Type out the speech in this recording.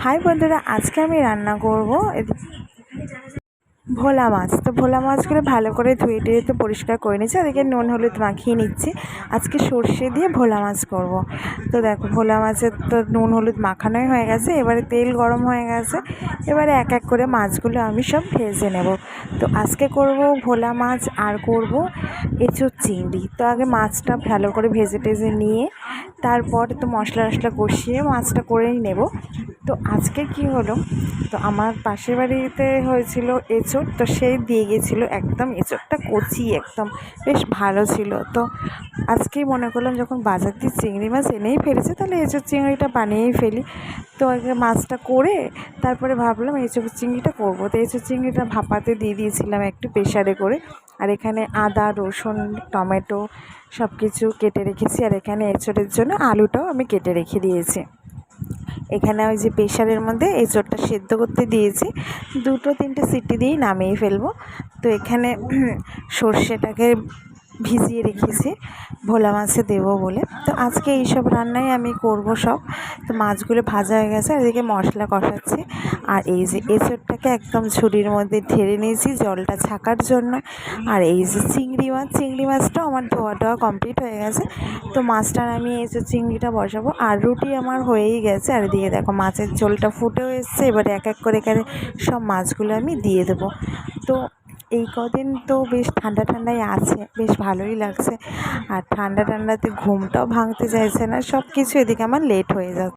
High বন্ধুরা, আজকে আমি রান্না করব ভোলা মাছ। তো ভোলা মাছগুলো ভালো করে ধুয়ে টুয়ে তো পরিষ্কার করে নিচ্ছি। ওদিকে নুন হলুদ মাখিয়ে নিচ্ছি। আজকে সর্ষে দিয়ে ভোলা মাছ করব। তো দেখো, ভোলা মাছের তো নুন হলুদ মাখানোই হয়ে গেছে। এবারে তেল গরম হয়ে গেছে। এবারে এক এক করে মাছগুলো আমি সব ভেজে নেব। তো আজকে করব ভোলা মাছ আর করব এঁচোড় চিংড়ি। তো আগে মাছটা ভালো করে ভেজে টেজে নিয়ে তারপর তো মশলা টশলা কষিয়ে মাছটা করেই নেব। তো আজকে কি হলো, তো আমার পাশের বাড়িতে হয়েছিল এঁচোড়, তো সেই দিয়ে গেছিলো একদম এঁচোড়টা কচি, একদম বেশ ভালো ছিল। তো আজকেই মনে করলাম যখন বাজার দিয়ে চিংড়ি মাছ এনেই ফেলেছে, তাহলে এঁচোড় চিংড়িটা বানিয়েই ফেলি। তো আগে মাছটা করে তারপরে ভাবলাম এঁচোড় চিংড়িটা করবো। তো এঁচোড় চিংড়িটা ভাপাতে দিয়ে দিয়েছিলাম একটু প্রেশারে করে। আর এখানে আদা রসুন টমেটো সব কিছু কেটে রেখেছি। আর এখানে এঁচোড়ের জন্য আলুটাও আমি কেটে রেখে দিয়েছি। এখানে ওই যে প্রেশারের মধ্যে এঁচোড়টা সেদ্ধ করতে দিয়েছি, 2-3টে সিটি দিয়েই নামিয়ে ফেলবো। তো এখানে সর্ষেটাকে ভিজিয়ে রেখেছি ভোলা মাছে দেবো বলে। তো আজকে এইসব রান্নাই আমি করব সব। তো মাছগুলো ভাজা হয়ে গেছে, আর এদিকে মশলা কষাচ্ছি। আর এই যে এঁচোড়টাকে একদম ঝুড়ির মধ্যে ঢেলে নিয়েছি জলটা ছাকার জন্য। আর এই যে চিংড়ি মাছটাও আমার ধোয়া কমপ্লিট হয়ে গেছে। তো মাছটা আমি এঁচোড় চিংড়িটা বসাবো। আর রুটি আমার হয়েই গেছে। আর এদিকে দেখো মাছের ঝোলটা ফুটেও এসছে। এবারে এক এক করে এখানে সব মাছগুলো আমি দিয়ে দেবো। তো এই কদিন তো বেশ ঠান্ডাই আছে, বেশ ভালোই লাগছে। আর ঠান্ডাতে ঘুমটাও ভাঙতে চাইছে না, সব কিছু এদিকে আমার লেট হয়ে যাচ্ছে।